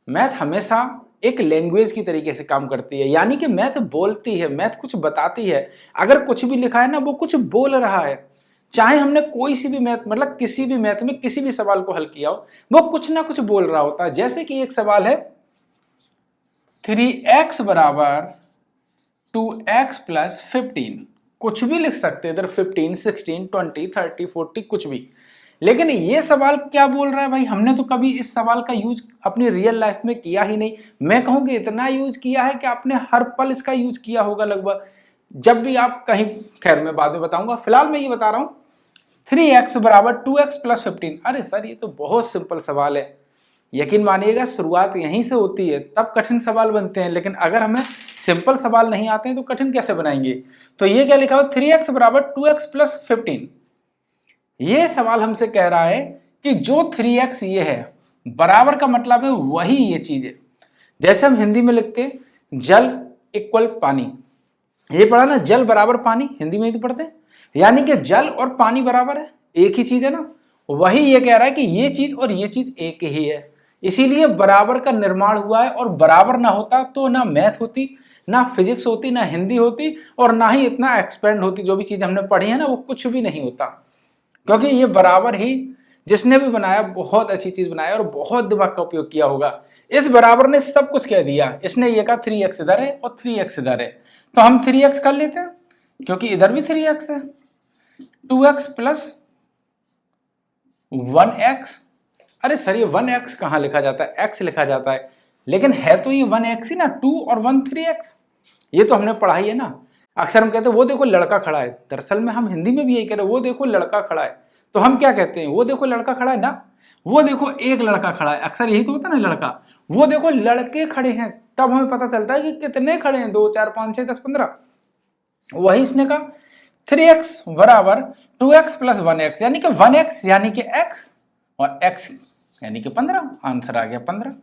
Math हमेशा एक language की तरीके से काम करती है, यानी कि मैथ बोलती है, मैथ कुछ बताती है। अगर कुछ भी लिखा है ना, वो कुछ बोल रहा है। चाहे हमने कोई सी भी मैथ, मतलब किसी भी मैथ में किसी भी सवाल को हल किया हो, वो कुछ ना कुछ बोल रहा होता है। जैसे कि एक सवाल है 3x बराबर 2x प्लस 15, कुछ भी लिख सकते हैं इधर, 15, 16, 20, 30, 40, कुछ भी। लेकिन ये सवाल क्या बोल रहा है भाई, हमने तो कभी इस सवाल का यूज अपनी रियल लाइफ में किया ही नहीं। मैं कहूँ कि इतना यूज किया है कि आपने हर पल इसका यूज किया होगा लगभग, जब भी आप कहीं। खैर मैं बाद में बताऊंगा, फिलहाल मैं ये बता रहा हूँ 3x बराबर 2x प्लस 15। अरे सर, ये तो बहुत सिंपल सवाल है। यकीन मानिएगा, शुरुआत यहीं से होती है, तब कठिन सवाल बनते हैं। लेकिन अगर हमें सिंपल सवाल नहीं आते हैं तो कठिन कैसे बनाएंगे। तो ये क्या लिखा हुआ, 3x बराबर 2x प्लस 15। ये सवाल हमसे कह रहा है कि जो 3x ये है, बराबर का मतलब है वही ये चीज है। जैसे हम हिंदी में लिखते हैं जल इक्वल पानी, ये पढ़ा ना, जल बराबर पानी, हिंदी में ही तो पढ़ते हैं। यानी कि जल और पानी बराबर है, एक ही चीज है ना। वही ये कह रहा है कि ये चीज और ये चीज एक ही है, इसीलिए बराबर का निर्माण हुआ है। और बराबर ना होता तो ना मैथ होती, ना फिजिक्स होती, ना हिंदी होती, और ना ही इतना एक्सपेंड होती। जो भी चीज हमने पढ़ी है ना, वो कुछ भी नहीं होता। क्योंकि ये बराबर ही, जिसने भी बनाया बहुत अच्छी चीज बनाया और बहुत दिमाग का उपयोग किया होगा। इस बराबर ने सब कुछ कह दिया। इसने ये कहा 3x इधर है और 3x इधर है, तो हम 3x कर लेते हैं, क्योंकि इधर भी 3x है। 2x plus 1x। अरे सर, ये 1x कहाँ लिखा जाता है, x लिखा जाता है। लेकिन है तो ये 1x ही ना, 2 और 1 3x। ये तो हमने पढ़ा ही है ना। अक्सर हम कहते हैं वो देखो लड़का खड़ा है, दरअसल में हम हिंदी में भी यही कह रहे हैं, वो देखो लड़का खड़ा है। तो हम क्या कहते हैं, वो देखो लड़का खड़ा है ना, वो देखो एक लड़का खड़ा है। अक्सर यही तो होता है ना, लड़का। वो देखो लड़के खड़े हैं, तब हमें पता चलता है कि कितने खड़े हैं, 2 4 5 6 10 15। वही इसने कहा 3x बराबर 2x प्लस 1x, यानी कि 1x यानी कि x, और x यानी कि 15। आंसर आ गया 15।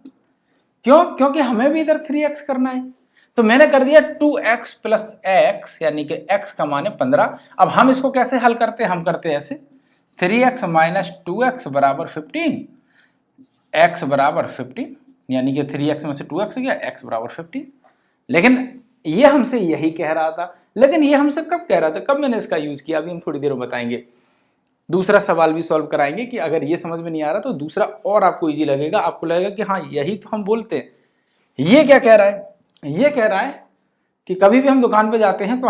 क्यों? क्योंकि हमें भी इधर 3x करना है, तो मैंने कर दिया 2x प्लस x, यानी कि x का मान है 15। अब हम इसको कैसे हल करते हैं, हम करते हैं ऐसे, 3x माइनस 2x बराबर 15, x बराबर 15, यानी कि 3x में से 2x गया, x बराबर 15। लेकिन ये हमसे यही कह रहा था, लेकिन ये हमसे कब कह रहा था, कब मैंने इसका यूज किया, अभी हम थोड़ी देर में बताएंगे। दूसरा सवाल भी सॉल्व कराएंगे कि अगर ये समझ में नहीं आ रहा तो दूसरा और आपको इजी लगेगा, आपको लगेगा कि हाँ यही तो हम बोलते हैं। ये क्या कह रहा है, ये कह रहा है कि कभी भी हम दुकान पे जाते हैं तो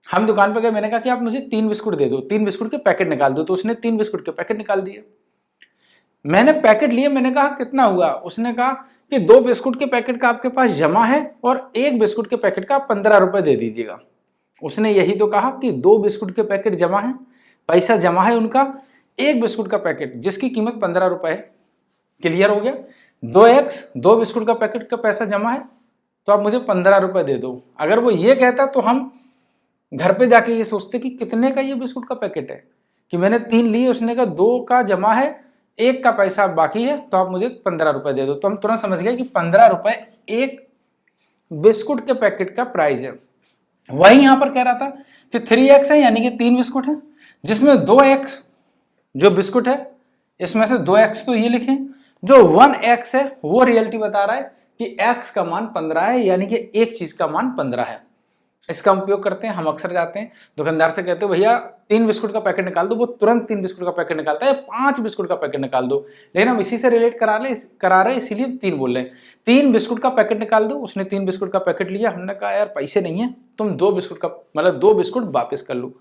हम दुकान पे गए, मैंने कहा कि आप मुझे 3 बिस्कुट दे दो, 3 बिस्कुट के पैकेट निकाल दो। तो उसने 3 बिस्कुट के पैकेट निकाल दिए। मैंने पैकेट लिए, मैंने कहा कितना हुआ, उसने कहा कि 2 बिस्कुट के पैकेट का आपके पास जमा है और 1 बिस्कुट के पैकेट का 15 रुपए दे दीजिएगा। उसने यही तो कहा कि 2 बिस्कुट के पैकेट जमा है, पैसा जमा है उनका, 1 बिस्कुट का पैकेट जिसकी कीमत 15 रुपए है। क्लियर हो गया। 2x 2 बिस्कुट का पैकेट का पैसा जमा है, तो आप मुझे 15 रुपए दे दो। अगर वो ये कहता तो हम घर पे जाके ये सोचते कि कितने का ये बिस्कुट का पैकेट है, कि मैंने 3 लिए, उसने कहा 2 का जमा है, 1 का पैसा बाकी है, तो आप मुझे 15 रुपए दे दो। तो हम तुरंत समझ गए कि 15 रुपए 1 बिस्कुट के पैकेट का प्राइस है। वही यहां पर कह रहा था कि 3x है, यानी कि 3 बिस्कुट है, जिसमें 2x जो बिस्कुट है, इसमें से 2x तो ये लिखें, जो 1x है वो रियलिटी बता रहा है कि x का मान 15 है, यानी कि एक चीज का मान 15 है। इसका उपयोग करते हैं हम, अक्सर जाते हैं दुकानदार से कहते हो भैया 3 बिस्कुट का पैकेट निकाल दो, वो तुरंत 3 बिस्कुट का पैकेट निकालता है, 5 बिस्कुट का पैकेट निकाल दो। लेकिन हम इसी से रिलेट करा रहे इसीलिए 3 बोल रहे हैं। 3 बिस्कुट का पैकेट निकाल दो। उसने 3 बिस्कुट का पैकेट लिया, हमने कहा यार पैसे नहीं है, तुम 2 बिस्कुट का मतलब 2 बिस्कुट वापस कर लो।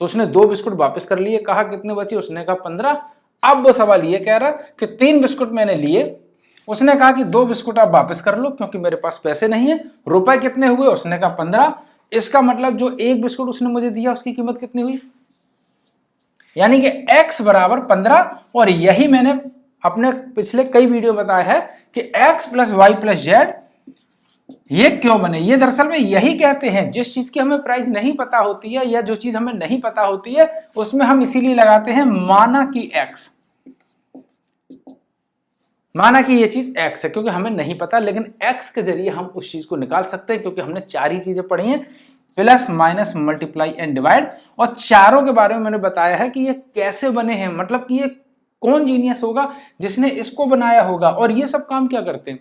तो उसने 2 बिस्कुट वापस कर लिए। कहा कितने बचे, उसने कहा 15। अब वो सवाल ये कह रहा कि 3 बिस्कुट मैंने लिए, उसने कहा कि 2 बिस्कुट आप वापस कर लो क्योंकि मेरे पास पैसे नहीं है। रुपए कितने हुए, उसने कहा 15। इसका मतलब जो 1 बिस्कुट उसने मुझे दिया उसकी कीमत कितनी हुई, यानी कि x बराबर 15। और यही मैंने अपने पिछले कई वीडियो बताया है कि x plus Y plus Z ये क्यों बने। ये दरअसल में यही कहते हैं, जिस चीज की हमें प्राइस नहीं पता होती है या जो चीज हमें नहीं पता होती है उसमें हम इसीलिए लगाते हैं माना कि x, माना कि ये चीज x है, क्योंकि हमें नहीं पता, लेकिन x के जरिए हम उस चीज को निकाल सकते हैं, क्योंकि हमने 4 ही चीजें पढ़ी हैं, plus minus multiply and divide. और चारों के बारे में मैंने बताया है कि ये कैसे बने हैं, मतलब कि ये कौन जीनियस होगा जिसने इसको बनाया होगा। और ये सब काम क्या करते हैं,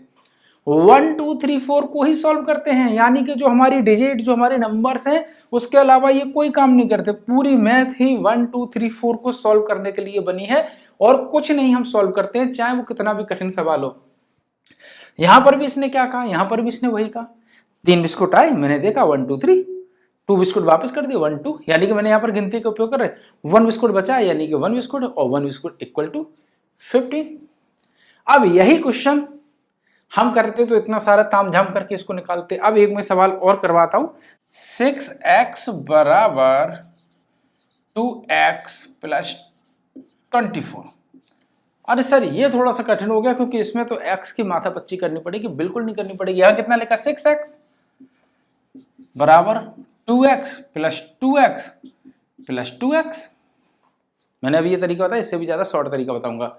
1 2 3 4 को ही सॉल्व करते हैं, यानी कि जो हमारी डिजिट, जो हमारे नंबर्स हैं, उसके अलावा ये कोई काम नहीं करते। पूरी मैथ ही 1 2 3 4 को सॉल्व करने के लिए बनी है और कुछ नहीं हम सॉल्व करते हैं, चाहे वो कितना भी कठिन सवाल हो। यहां पर भी इसने क्या कहा, यहां पर भी इसने वही कहा। 3 बिस्कुट आए, मैंने देखा 1 2 3, 2 बिस्कुट वापस कर दिए 1 2, यानी कि मैंने यहाँ पर गिनती का उपयोग कर रहे। 1 बिस्कुट बचा यानी कि 1 बिस्कुट और 1 बिस्कुट इक्वल टू 15। अब यही क्वेश्चन हम करते तो इतना सारा तामझाम करके इसको निकालते। अब एक मैं सवाल और करवाता हूं, 6x बराबर 2x प्लस 24। अरे सर ये थोड़ा सा कठिन हो गया क्योंकि इसमें तो x की माथापच्ची करनी पड़ेगी। बिल्कुल नहीं करनी पड़ेगी। यहां कितना लिखा, 6x बराबर 2x plus 2x plus 2x। मैंने अभी ये तरीका बताया, इससे भी ज्यादा शॉर्ट तरीका बताऊंगा।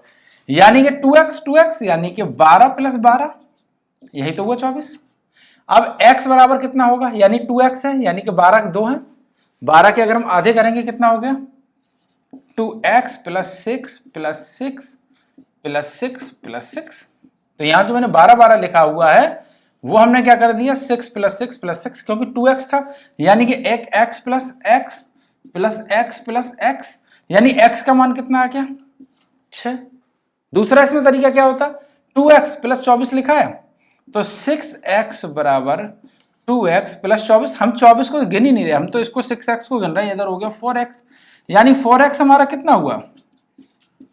यानी कि 2x यानी कि 12 प्लस 12, यही तो हुआ 24। अब x बराबर कितना होगा, यानी 2x है, यानी कि 12 के 2 हैं, 12 के अगर हम आधे करेंगे कितना हो गया, 2x plus 6 plus 6 plus 6 plus 6। तो यहां जो मैंने 12 12 लिखा हुआ है वो हमने क्या कर दिया, 6 प्लस 6 प्लस 6, क्योंकि 2x था, यानी कि एक x plus x plus x plus x, यानी x का मान कितना आ गया, 6। दूसरा इसमें तरीका क्या होता, 2x प्लस 24 लिखा है तो 6x बराबर 2x प्लस 24। हम 24 को गिन ही नहीं रहे, हम तो इसको 6x को गिन रहे हैं। इधर हो गया 4x, यानी 4x हमारा कितना हुआ,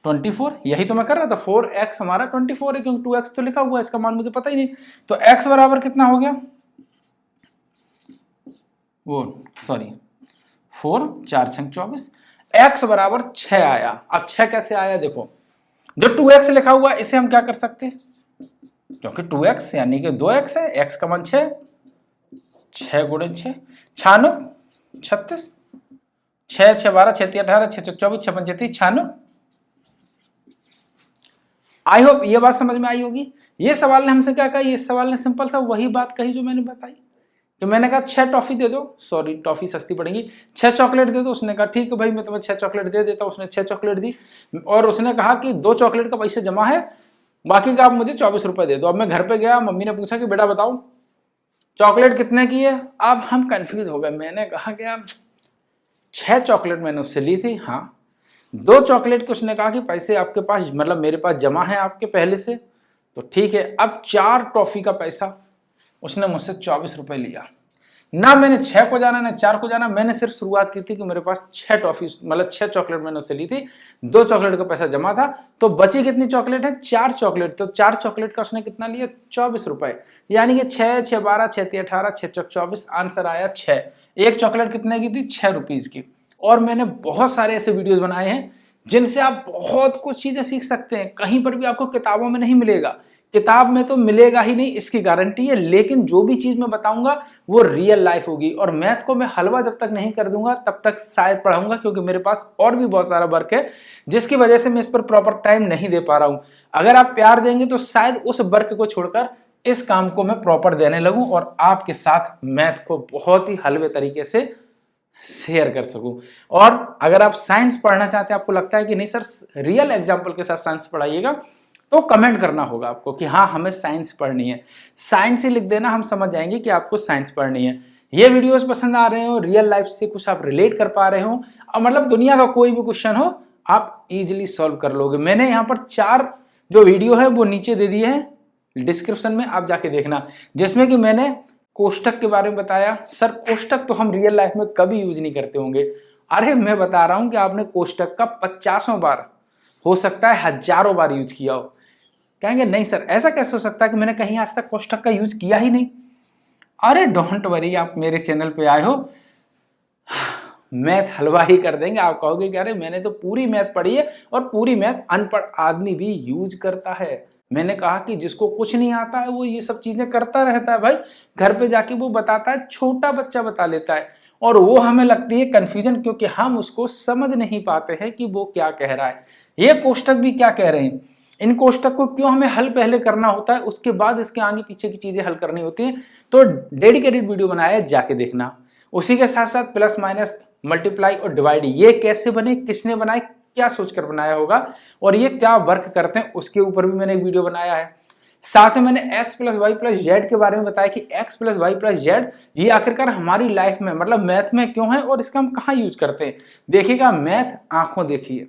24। यही तो मैं कर रहा था, 4x हमारा 24 है, क्योंकि 2x तो लिखा हुआ है, इसका मान मुझे पता ही नहीं। तो x बराबर कितना हो गया, वो सॉरी 4 4 6 24, x बराबर 6 आया। अब 6 कैसे आया, देखो जो 2x लिखा हुआ है इसे हम क्या कर सकते हैं, क्योंकि 2x यानी कि 2x है, x का मान 6, 6 गुणे 6 96 36, 6 6 12 6 3 18 6 6 24 6 5 36 96। आई होप ये बात समझ में आई होगी। ये सवाल ने हमसे क्या कहा, ये सवाल ने सिंपल सा वही बात कही जो मैंने बताई कि मैंने कहा 6 टॉफी दे दो, सॉरी टॉफी सस्ती पड़ेगी, 6 चॉकलेट दे दो। उसने कहा ठीक है भाई मैं तुम्हें 6 चॉकलेट दे देता हूं। उसने 6 चॉकलेट दी और उसने कहा कि 2 चॉकलेट का पैसा जमा है, बाकी का आप मुझे 24 रुपए दे दो। अब मैं घर पे गया, मम्मी ने पूछा कि बेटा बताओ चॉकलेट कितने की है। अब हम कंफ्यूज हो गए। मैंने कहा कि 6 चॉकलेट मैंने उससे ली थी, हाँ 2 चॉकलेट के उसने कहा कि पैसे आपके पास, मतलब मेरे पास जमा है आपके पहले से, तो ठीक है। अब 4 टॉफी का पैसा उसने मुझसे 24 रुपए लिया। ना मैंने 6 को जाना ना 4 को जाना, मैंने सिर्फ शुरुआत की थी कि मेरे पास 6 टॉफी, मतलब 6 चॉकलेट मैंने उससे ली थी, 2 चॉकलेट का पैसा जमा था, तो बची कितनी चॉकलेट है, 4 चॉकलेट। तो 4 चॉकलेट का उसने कितना लिया, 24 रुपए, यानी कि 6 6 12 6 3 18 6 6 24, आंसर आया 6। एक चॉकलेट कितने की थी, 6 रुपीज की। और मैंने बहुत सारे ऐसे वीडियोस बनाए हैं जिनसे आप बहुत कुछ चीजें सीख सकते हैं। कहीं पर भी आपको किताबों में नहीं मिलेगा, किताब में तो मिलेगा ही नहीं, इसकी गारंटी है। लेकिन जो भी चीज मैं बताऊंगा वो रियल लाइफ होगी। और मैथ को मैं हलवा जब तक नहीं कर दूंगा तब तक शायद पढ़ाऊंगा, क्योंकि मेरे पास और भी बहुत सारा वर्क है जिसकी वजह से मैं इस पर प्रॉपर टाइम नहीं दे पा रहा हूं। अगर आप प्यार देंगे तो शायद उस वर्क को छोड़कर इस काम को मैं प्रॉपर देने लगूं और आपके साथ मैथ को बहुत ही हलवे तरीके से शेयर कर सकूं। और अगर आप साइंस पढ़ना चाहते हैं, आपको लगता है कि नहीं सर रियल एग्जाम्पल के साथ साइंस पढ़ाइएगा, तो कमेंट करना होगा आपको कि हाँ हमें साइंस पढ़नी है। साइंस ही लिख देना, हम समझ जाएंगे कि आपको साइंस पढ़नी है। ये वीडियोस पसंद आ रहे हो, रियल लाइफ से कुछ आप रिलेट कर पा रहे हो, और मतलब दुनिया का कोई भी क्वेश्चन हो आप इजीली सॉल्व कर लोगे। मैंने यहाँ पर 4 जो वीडियो है वो नीचे दे दिए हैं डिस्क्रिप्शन में, आप जाके देखना, जिसमें कि मैंने कोष्टक के बारे में बताया। सर कोष्टक तो हम रियल लाइफ में कभी यूज नहीं करते होंगे। अरे मैं बता रहा हूं कि आपने कोष्टक का 50 बार, हो सकता है हजारों बार यूज किया हो। कहेंगे नहीं सर ऐसा कैसे हो सकता है कि मैंने कहीं आज तक कोष्टक का यूज किया ही नहीं। अरे डोंट वरी, आप मेरे चैनल पे आए हो, मैथ हलवा ही कर देंगे। आप कहोगे कि अरे मैंने तो पूरी मैथ पढ़ी है, और पूरी मैथ अनपढ़ आदमी भी यूज करता है। मैंने कहा कि जिसको कुछ नहीं आता है वो ये सब चीजें करता रहता है भाई, घर पे जाके वो बताता है, छोटा बच्चा बता लेता है, और वो हमें लगती है कंफ्यूजन, क्योंकि हम उसको समझ नहीं पाते हैं कि वो क्या कह रहा है। ये कोष्टक भी क्या कह रहे हैं, इन कोष्टक को क्यों हमें हल पहले करना होता है, उसके बाद इसके आगे पीछे की चीजें हल करनी होती हैं। तो डेडिकेटेड वीडियो बनाया है, जाके देखना। उसी के साथ साथ प्लस माइनस, मल्टीप्लाई और डिवाइड ये कैसे बने, किसने बनाए, क्या सोचकर बनाया होगा और ये क्या वर्क करते हैं उसके ऊपर भी मैंने एक वीडियो बनाया है। साथ में मैंने x plus Y plus Z के बारे में बताया कि x plus Y plus Z ये आखिरकार हमारी लाइफ में मतलब मैथ में क्यों है और इसका हम कहाँ यूज करते हैं। देखिएगा मैथ आंखों देखिए,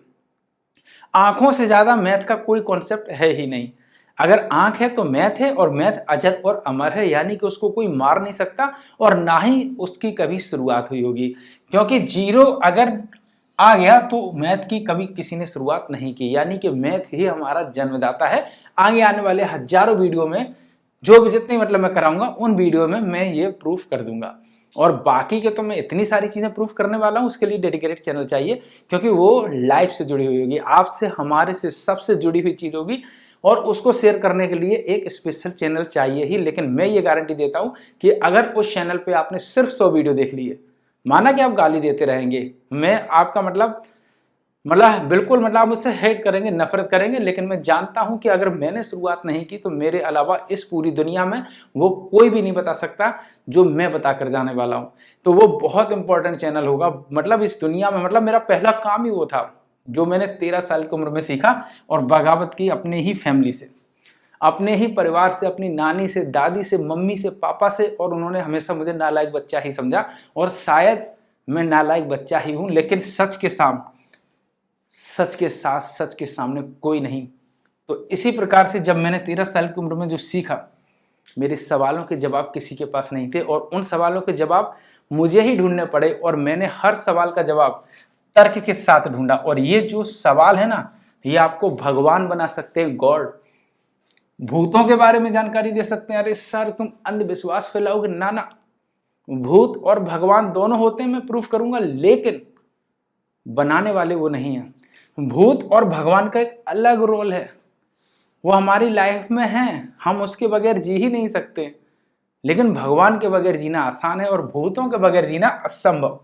आंखों से ज्यादा मैथ का कोई कॉन्सेप्ट है ही नहीं। अगर आंख है तो मैथ है और मैथ अजर और अमर है, यानी कि उसको कोई मार नहीं सकता और ना ही उसकी कभी शुरुआत हुई होगी, क्योंकि जीरो अगर आ गया तो मैथ की कभी किसी ने शुरुआत नहीं की, यानी कि मैथ ही हमारा जन्मदाता है। आगे आने वाले हजारों वीडियो में जो भी जितनी मतलब मैं कराऊंगा उन वीडियो में मैं ये प्रूफ कर दूंगा, और बाकी के तो मैं इतनी सारी चीजें प्रूफ करने वाला हूं, उसके लिए डेडिकेटेड चैनल चाहिए क्योंकि वो लाइफ से जुड़ी हुई होगी, आपसे हमारे से सबसे जुड़ी हुई चीज होगी और उसको शेयर करने के लिए एक स्पेशल चैनल चाहिए ही। लेकिन मैं ये गारंटी देता हूं कि अगर उस चैनल पे आपने सिर्फ 100 वीडियो देख लिए, माना कि आप गाली देते रहेंगे, मैं आपका मतलब बिल्कुल मतलब आप मुझसे हेट करेंगे, नफरत करेंगे, लेकिन मैं जानता हूं कि अगर मैंने शुरुआत नहीं की तो मेरे अलावा इस पूरी दुनिया में वो कोई भी नहीं बता सकता जो मैं बताकर जाने वाला हूं। तो वो बहुत इंपॉर्टेंट चैनल होगा, मतलब इस दुनिया में मतलब मेरा पहला काम ही वो था जो मैंने 13 साल की उम्र में सीखा और बगावत की अपने ही फैमिली से, अपने ही परिवार से, अपनी नानी से, दादी से, मम्मी से, पापा से, और उन्होंने हमेशा मुझे नालायक बच्चा ही समझा और शायद मैं नालायक बच्चा ही हूं, लेकिन सच के साथ सच के सामने कोई नहीं। तो इसी प्रकार से जब मैंने 13 साल की उम्र में जो सीखा, मेरे सवालों के जवाब किसी के पास नहीं थे और उन सवालों के जवाब मुझे ही ढूंढने पड़े और मैंने हर सवाल का जवाब तर्क के साथ ढूंढा। और ये जो सवाल है ना, ये आपको भगवान बना सकते हैं, गॉड। भूतों के बारे में जानकारी दे सकते हैं, अरे सर तुम अंधविश्वास फैलाओगे, ना ना, भूत और भगवान दोनों होते हैं, मैं प्रूफ करूंगा, लेकिन बनाने वाले वो नहीं है। भूत और भगवान का एक अलग रोल है, वो हमारी लाइफ में है, हम उसके बगैर जी ही नहीं सकते, लेकिन भगवान के बगैर जीना आसान है और भूतों के बगैर जीना असंभव।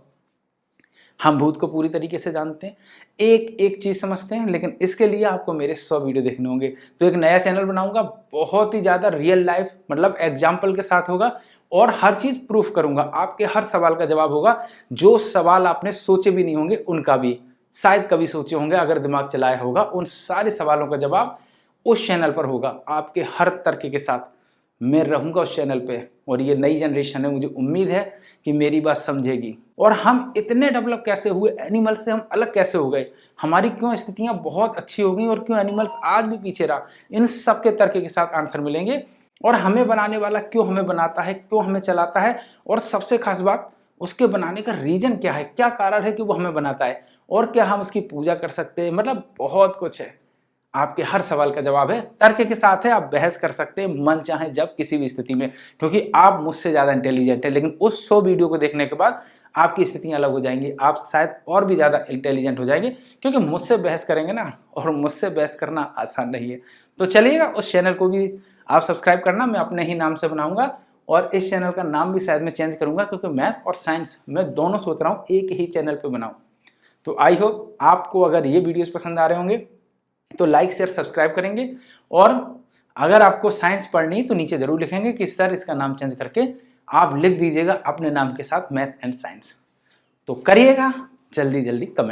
हम भूत को पूरी तरीके से जानते हैं, एक एक चीज समझते हैं, लेकिन इसके लिए आपको मेरे 100 वीडियो देखने होंगे। तो एक नया चैनल बनाऊंगा, बहुत ही ज्यादा रियल लाइफ मतलब एग्जाम्पल के साथ होगा और हर चीज प्रूफ करूंगा, आपके हर सवाल का जवाब होगा। जो सवाल आपने सोचे भी नहीं होंगे उनका भी शायद कभी सोचे होंगे, अगर दिमाग चलाया होगा, उन सारे सवालों का जवाब उस चैनल पर होगा आपके हर तर्क के साथ। मैं रहूंगा उस चैनल पे और ये नई जनरेशन है, मुझे उम्मीद है कि मेरी बात समझेगी। और हम इतने डेवलप कैसे हुए, एनिमल से हम अलग कैसे हो गए, हमारी क्यों स्थितियां बहुत अच्छी हो गई और क्यों एनिमल्स आज भी पीछे रहा, इन सब के तर्क के साथ आंसर मिलेंगे। और हमें बनाने वाला क्यों हमें बनाता है, क्यों हमें चलाता है, और सबसे खास बात उसके बनाने का रीजन क्या है, क्या कारण है कि वो हमें बनाता है, और क्या हम उसकी पूजा कर सकते हैं, मतलब बहुत कुछ है। आपके हर सवाल का जवाब है, तर्क के साथ है, आप बहस कर सकते हैं मन चाहे जब, किसी भी स्थिति में, क्योंकि आप मुझसे ज्यादा इंटेलिजेंट है। लेकिन उस 100 वीडियो को देखने के बाद आपकी स्थितियां अलग हो जाएंगी, आप शायद और भी ज्यादा इंटेलिजेंट हो जाएंगे, क्योंकि मुझसे बहस करेंगे ना, और मुझसे बहस करना आसान नहीं है। तो चलिएगा, उस चैनल को भी आप सब्सक्राइब करना, मैं अपने ही नाम से बनाऊंगा और इस चैनल का नाम भी शायद मैं चेंज करूंगा, क्योंकि मैथ और साइंस मैं दोनों सोच रहा हूँ एक ही चैनल पर बनाऊं। तो आई होप आपको अगर ये वीडियोस पसंद आ रहे होंगे तो लाइक शेयर सब्सक्राइब करेंगे, और अगर आपको साइंस पढ़नी तो नीचे जरूर लिखेंगे कि सर इसका नाम चेंज करके आप लिख दीजिएगा अपने नाम के साथ मैथ एंड साइंस। तो करिएगा जल्दी जल्दी कमेंट।